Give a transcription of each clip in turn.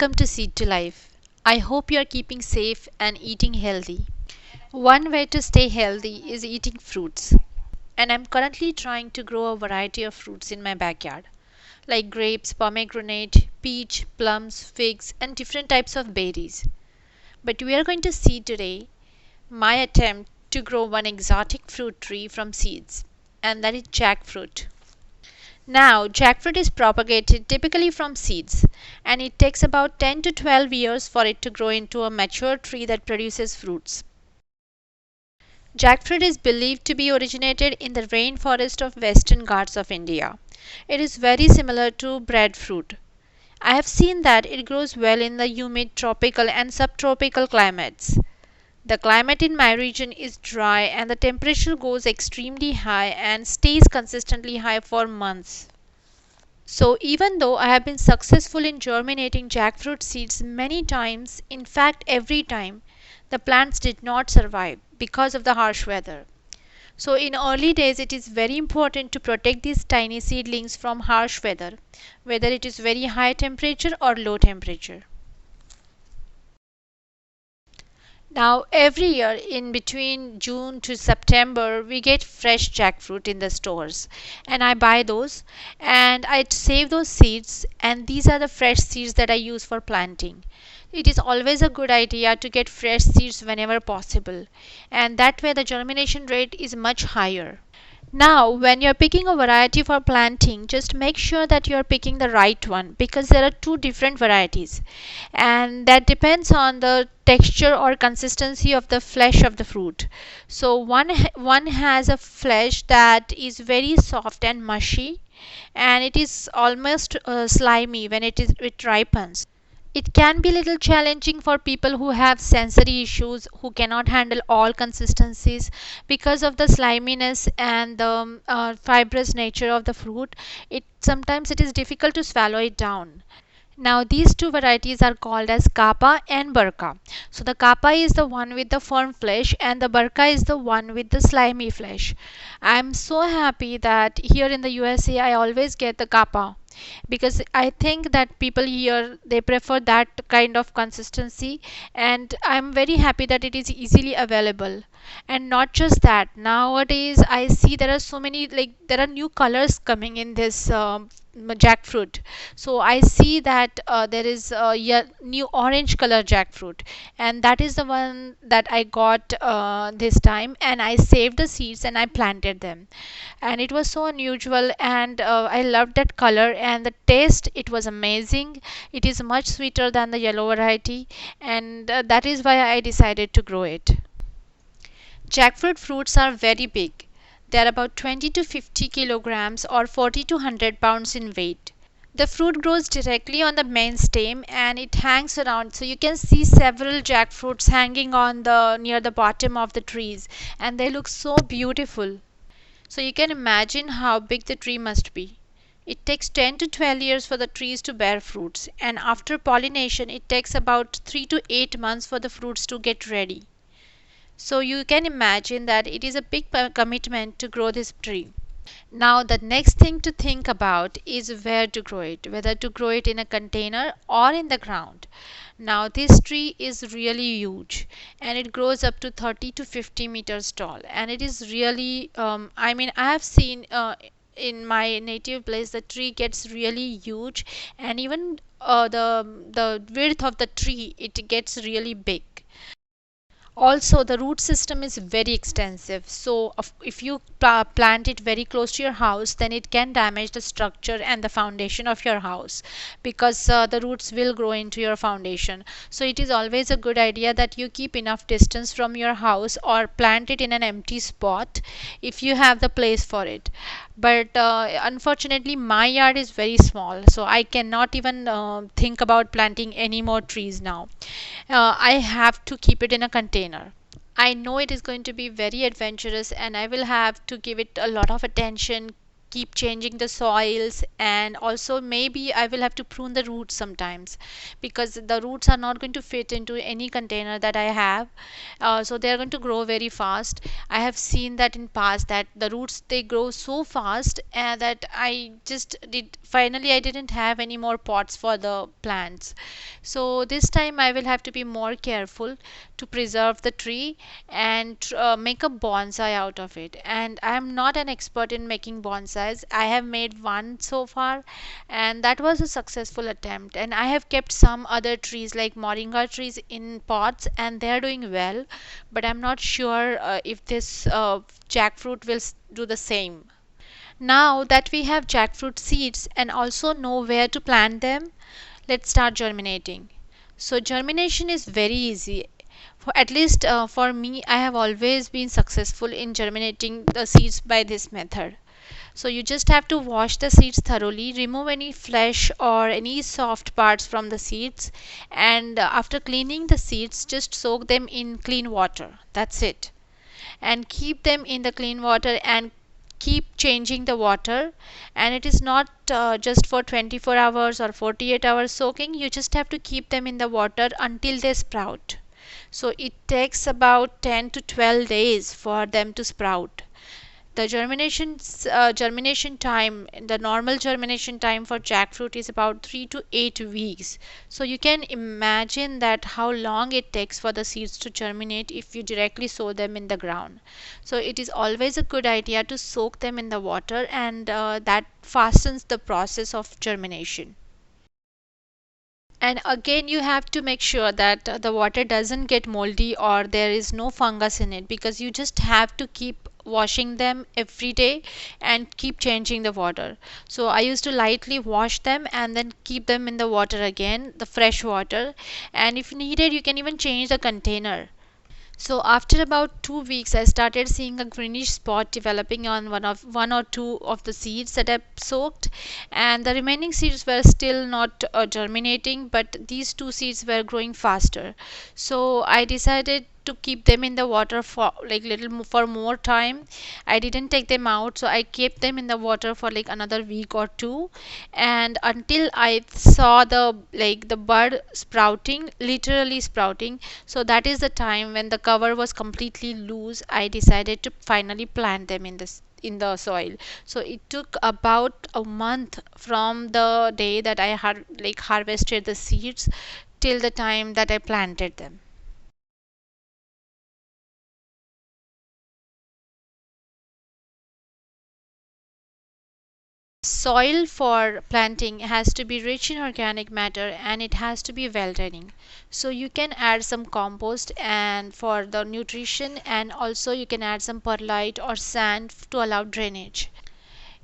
welcome to Seed to Life. I hope you are keeping safe and eating healthy. One way to stay healthy is eating fruits, and I'm currently trying to grow a variety of fruits in my backyard, like grapes, pomegranate, peach, plums, figs, and different types of berries. But we are going to see today my attempt to grow one exotic fruit tree from seeds, and that is jackfruit. Now, jackfruit is propagated typically from seeds, and it takes about 10 to 12 years for it to grow into a mature tree that produces fruits. Jackfruit is believed to be originated in the rainforest of Western Ghats of India. It is very similar to breadfruit. I have seen that it grows well in the humid tropical and subtropical climates. The climate in my region is dry and the temperature goes extremely high and stays consistently high for months. So, even though I have been successful in germinating jackfruit seeds many times, in fact, every time, the plants did not survive because of the harsh weather. So, in early days, it is very important to protect these tiny seedlings from harsh weather, whether it is very high temperature or low temperature. Now, every year in between June to September, we get fresh jackfruit in the stores, and I buy those and I save those seeds. And these are the fresh seeds that I use for planting. It is always a good idea to get fresh seeds whenever possible, and that way the germination rate is much higher. Now, when you're picking a variety for planting, just make sure that you're picking the right one because there are two different varieties, and that depends on the texture or consistency of the flesh of the fruit. So, one has a flesh that is very soft and mushy, and it is almost slimy when it ripens. It can be a little challenging for people who have sensory issues, who cannot handle all consistencies because of the sliminess and the fibrous nature of the fruit. It is difficult to swallow it down. Now these two varieties are called as kappa and burka. So the kappa is the one with the firm flesh and the burka is the one with the slimy flesh. I'm so happy that here in the USA I always get the kappa because I think that people here they prefer that kind of consistency, and I'm very happy that it is easily available. And not just that, nowadays I see there are so many, like there are new colors coming in this jackfruit. So I see that there is a new orange color jackfruit, and that is the one that I got this time, and I saved the seeds and I planted them, and it was so unusual, and I loved that color and the taste. It was amazing. It is much sweeter than the yellow variety, and that is why I decided to grow it. Jackfruit fruits are very big. They are about 20 to 50 kilograms or 40 to 100 pounds in weight. The fruit grows directly on the main stem and it hangs around. So you can see several jackfruits hanging on the near the bottom of the trees, and they look so beautiful. So you can imagine how big the tree must be. It takes 10 to 12 years for the trees to bear fruits, and after pollination it takes about 3 to 8 months for the fruits to get ready. So you can imagine that it is a big commitment to grow this tree. Now the next thing to think about is where to grow it, whether to grow it in a container or in the ground. Now this tree is really huge and it grows up to 30 to 50 meters tall, and it is really I have seen in my native place the tree gets really huge, and even the width of the tree it gets really big. Also the root system is very extensive, so if you plant it very close to your house, then it can damage the structure and the foundation of your house because the roots will grow into your foundation. So it is always a good idea that you keep enough distance from your house or plant it in an empty spot if you have the place for it. But unfortunately my yard is very small, so I cannot even think about planting any more trees now. I have to keep it in a container. I know it is going to be very adventurous and I will have to give it a lot of attention, keep changing the soils, and also maybe I will have to prune the roots sometimes, because the roots are not going to fit into any container that I have. So they are going to grow very fast. I have seen that in past that the roots, they grow so fast, that I just did finally I didn't have any more pots for the plants. So this time I will have to be more careful to preserve the tree and make a bonsai out of it. And I am not an expert in making bonsais. I have made one so far, and that was a successful attempt. And I have kept some other trees like moringa trees in pots, and they are doing well, but I'm not sure if this jackfruit will do the same. Now that we have jackfruit seeds and also know where to plant them, let's start germinating. So germination is very easy. For at least for me, I have always been successful in germinating the seeds by this method. So you just have to wash the seeds thoroughly, remove any flesh or any soft parts from the seeds, and after cleaning the seeds, just soak them in clean water. That's it. And keep them in the clean water and keep changing the water. And it is not just for 24 hours or 48 hours soaking. You just have to keep them in the water until they sprout. So it takes about 10 to 12 days for them to sprout. The germination time, the normal germination time for jackfruit is about 3 to 8 weeks. So you can imagine that how long it takes for the seeds to germinate if you directly sow them in the ground. So it is always a good idea to soak them in the water, and that fastens the process of germination. And again, you have to make sure that the water doesn't get moldy or there is no fungus in it, because you just have to keep washing them every day and keep changing the water. So I used to lightly wash them and then keep them in the water again, the fresh water, and if needed you can even change the container. So after about 2 weeks, I started seeing a greenish spot developing on one or two of the seeds that I soaked, and the remaining seeds were still not germinating, but these two seeds were growing faster. So I decided to keep them in the water for like for more time. I didn't take them out, so I kept them in the water for like another week or two, and until I saw the bud sprouting, literally sprouting. So that is the time when the cover was completely loose. I decided to finally plant them in the soil. So it took about a month from the day that I had harvested the seeds till the time that I planted them. Soil for planting has to be rich in organic matter, and it has to be well draining. So you can add some compost and for the nutrition, and also you can add some perlite or sand to allow drainage.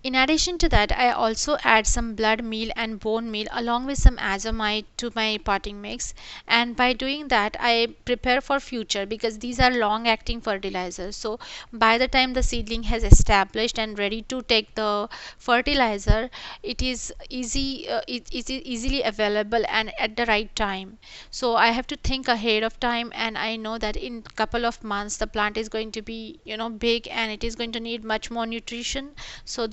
In addition to that, I also add some blood meal and bone meal along with some azomite to my potting mix. And by doing that, I prepare for future, because these are long acting fertilizers. So by the time the seedling has established and ready to take the fertilizer, it is easily available and at the right time. So I have to think ahead of time, and I know that in couple of months the plant is going to be big, and it is going to need much more nutrition. So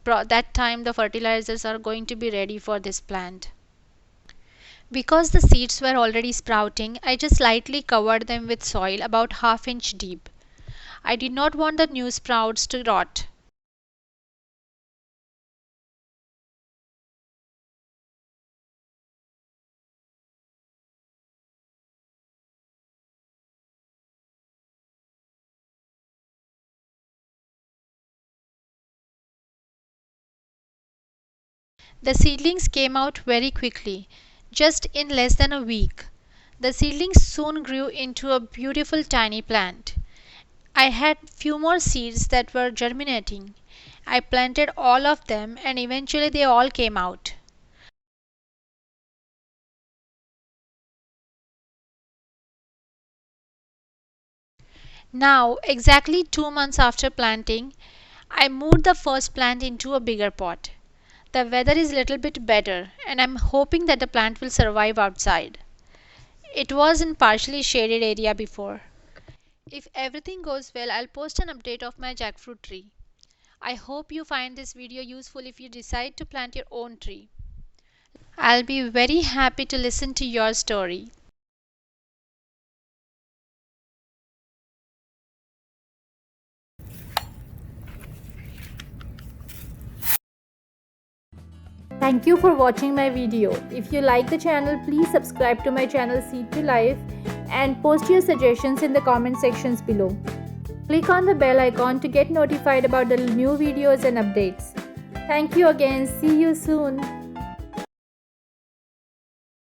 that time the fertilizers are going to be ready for this plant. Because the seeds were already sprouting, I just lightly covered them with soil about half-inch deep. I did not want the new sprouts to rot. The seedlings came out very quickly, just in less than a week. The seedlings soon grew into a beautiful tiny plant. I had few more seeds that were germinating. I planted all of them, and eventually they all came out. Now, exactly 2 months after planting, I moved the first plant into a bigger pot. The weather is a little bit better, and I'm hoping that the plant will survive outside. It was in partially shaded area before. If everything goes well, I'll post an update of my jackfruit tree. I hope you find this video useful if you decide to plant your own tree. I'll be very happy to listen to your story. Thank you for watching my video. If you like the channel, please subscribe to my channel Seed to Life and post your suggestions in the comment sections below. Click on the bell icon to get notified about the new videos and updates. Thank you again. See you soon.